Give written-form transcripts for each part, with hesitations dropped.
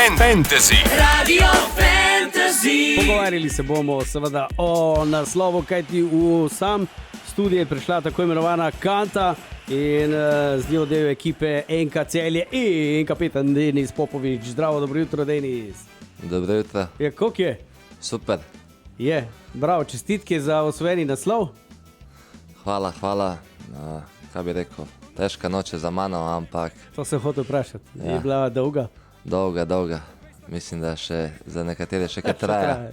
Fantasy. Radio Fantasy. Pogovarjali se bomo seveda o naslovu, kajti v sam studio je prišla tako imenovana Kanta in z njo del ekipe NK Celje in kapetan Denis Popovič. Zdravo, dobro jutro, Denis. Dobro jutro. Ja, kako je? Super. Je, bravo, čestitke za osvojeni naslov. Hvala. Kaj bi rekel, težka noč je za mano, ampak... To sem hotel vprašati. Ja. Je bila dolga? Dolga. Mislim, da še za nekatere še kaj traja.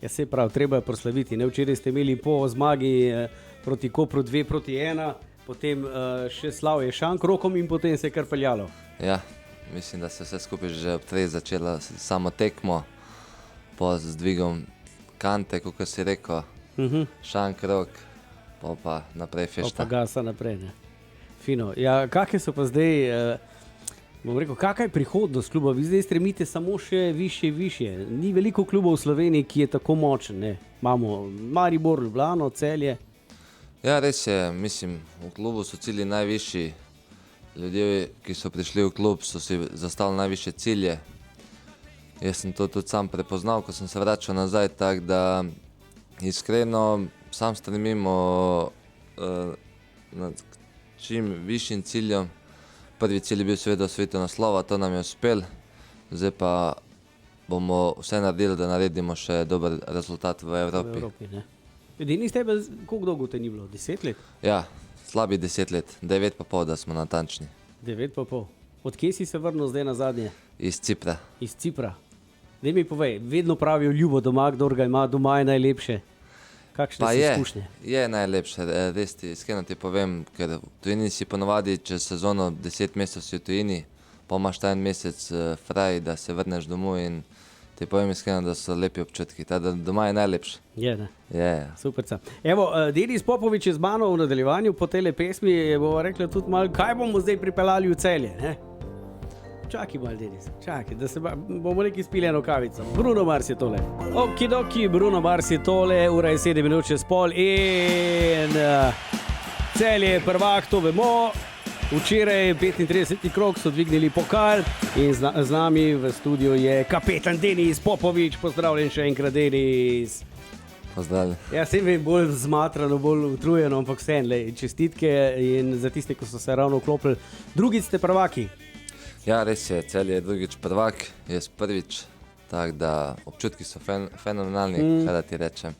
Ja, se pravi, treba je proslaviti. Včeraj ste imeli po zmagi proti Kopru 2-1, potem še slavje Šankrokom in potem se je kar peljalo. Ja, mislim, da se vse skupaj že ob 3 začelo samo tekmo po zdvigom Kante, kako si rekel, Šankrok, pa naprej fešta. Pa gasa naprej, ne. Fino. Ja, kakve so pa zdaj... Bom rekel, kakva je prihodnost kluba? Vi zdaj stremite samo še više. Ni veliko klubov v Sloveniji, ki je tako močen. Ne? Imamo Maribor, Ljubljano, Celje. Ja, res je. Mislim, v klubu so cilji najvišji. Ljudje, ki so prišli v klub, so si zastavili najvišje cilje. Jaz sem to tudi sam prepoznal, ko sem se vračal nazaj, tako da iskreno sam stremimo čim višjim ciljem. Prvi cilj je bil seveda osvojitev naslova, to nam je uspel. Zdaj pa bomo vse naredili, da naredimo še dober rezultat v Evropi. Denis, tebe, koliko dolgo te ni bilo? 10 let? Ja, slabi 10 let, 9,5, da smo natančni. 9,5. Od kje si se vrnil zdaj nazadnje? Iz Cipra. Iz Cipra. Daj mi povej, vedno pravijo ljubo doma, kdor ga ima doma je najlepše. Kakšne so izkušnje? Je najlepše, res ti iskreno ti povem, ker v tujini si ponovadi čez sezono 10 mesecev si v tujini, pa imaš ta en mesec fraj, da se vrneš domov in ti povem iskreno, da so lepi občutki. Da doma je najlepše. Je, ne? Je. Superca. Evo, Denis Popovič je z mano v nadaljevanju po tele pesmi, bomo rekli tudi malo, kaj bomo zdaj pripeljali v Celje, ne? Čakaj malo, Denis, čakaj, da se bomo nekaj spili eno kavico. Bruno Mars je tole. Okidoki, Bruno Mars je tole, ura je 7 minut čez pol in Celje je prvak, to vemo. Včeraj 35. krog so dvignili pokal in z nami v studiu je kapetan Denis Popovič. Pozdravljen še enkrat, Denis. Pozdravljen. Ja, sem vem, bolj zmatrano, bolj utrujeno, ampak vseeno, čestitke in za tiste, ko so se ravno vklopili. Drugič ste prvaki. Ja, res je, Celje je drugič prvak, jaz prvič, tako da občutki so fenomenalni, kaj da ti rečem.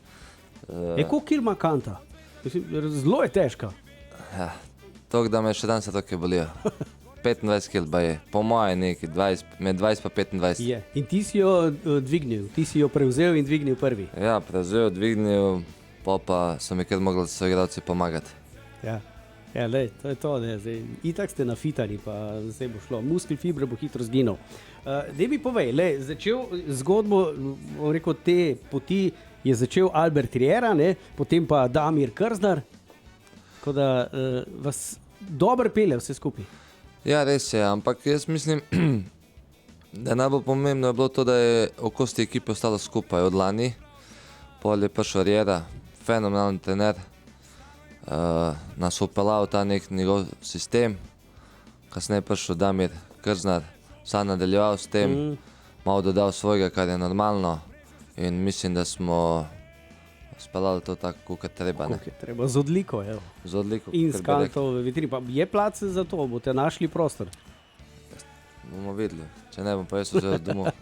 Koliko kil ima Kanta? Zelo je težka. Ja, toliko, da me še danes roke bolijo. 25 kil ba je, po moje neki, med 20 pa 25. Je. In ti si jo dvignil, ti si jo prevzel in dvignil prvi. Ja, prevzel, dvignil, pa so mi kar mogli soigralci pomagati. Ja, lej, to je to, ne, zdaj, itak ste nafitani, pa zdaj bo šlo. Muskel fibre bo hitro zginil. Daj mi povej, lej, začel zgodbo, bom rekel, te poti je začel Albert Riera, ne, potem pa Damir Krznar, tako da vas dobro pelje vse skupaj. Ja, res je, ampak jaz mislim, da najbolj pomembno je bilo to, da je okosti ekipe ostalo skupaj od lani. Pol je prišel Riera, fenomenalen trener. Nas upeljal ta nek njegov sistem, kasneje prišel Damir Krznar, sam nadaljeval s tem, malo dodal svojega, kar je normalno in mislim, da smo speljali to tako, kot treba. Kako je treba, z odliko, evo. Z odliko. In s Kanto v vitrini, pa je plac za to, boste našli prostor? Bomo videli, če ne bom pa jaz vzel domov.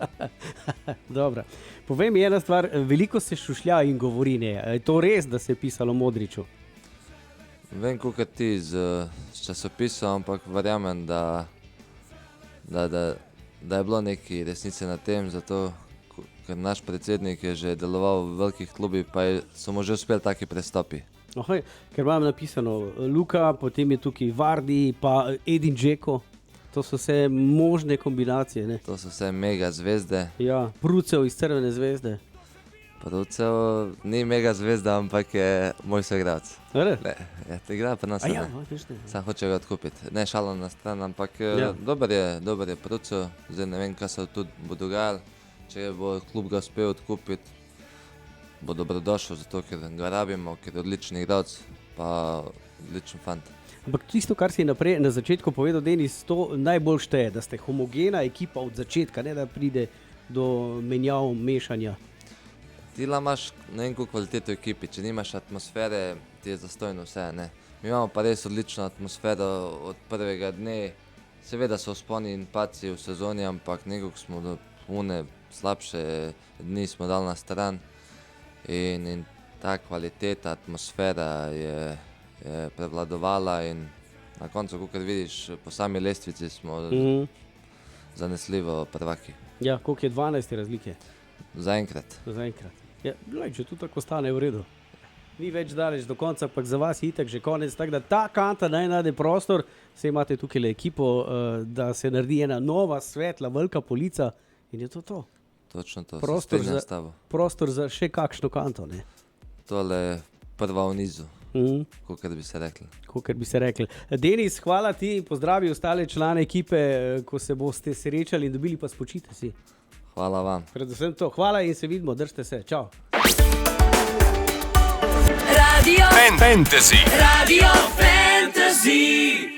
Dobro. Povej mi ena stvar, veliko se šušlja in govori, ne, je to res, da se je pisalo Modriću? Vem, koliko ti z časopisom, ampak verjamem, da je bilo nekaj resnice na tem, zato ker naš predsednik je že deloval v velikih klubih, pa so mu že uspeli taki prestopi. Ker imam napisano Luka, potem je tukaj Vardy, pa Edin Dzeko, to so vse možne kombinacije, ne? To so vse mega zvezde. Ja, Brucev iz Crvene zvezde. Brucev ni mega zvezda, ampak je moj soigralec. Ne, te igra pa nas ne. Sam hoče ga odkupiti. Ne, šalo na stran, ampak dober je Brucev. Zdaj ne vem, kaj se tudi bo dogajalo. Če bo klub ga uspel odkupiti, bo dobrodošel, zato ker ga rabimo, ker je odličen igralec, pa odličen fant. Ampak tisto, kar si naprej na začetku povedal, Denis, to najbolj šteje, da ste homogena ekipa od začetka, ne da pride do menjav, mešanja. Ti imaš neko kvaliteto v ekipi, če nimaš atmosfere, ti je zastojno vse. Ne? Mi imamo pa res odlično atmosfero od prvega dne. Seveda so vzponi in padci v sezoni, ampak nekako smo do slabše dni smo dali na stran. In ta kvaliteta, atmosfera je prevladovala in na koncu, kot vidiš, po sami lestvici smo zanesljivo prvaki. Ja, koliko je 12 razlike? Zaenkrat. Ja, če tu tako stane, je v redu. Ni več daleč do konca, ampak za vas je itak že konec. Tako da ta kanta naj najde prostor, se imate tukaj le ekipo, da se naredi ena nova, svetla, velika polica in je to. Točno to, prostor se strinjam s tabo. Prostor za še kakšno kanto, ne? Tole je prva v nizu, kakor bi se rekli. Denis, hvala ti, pozdravi ostale člane ekipe, ko se boste srečali in dobili pa spočite si. Hvala vam. Predvsem to. Hvala in se vidimo, držite se. Čau. Radio Fantasy. Radio Fantasy.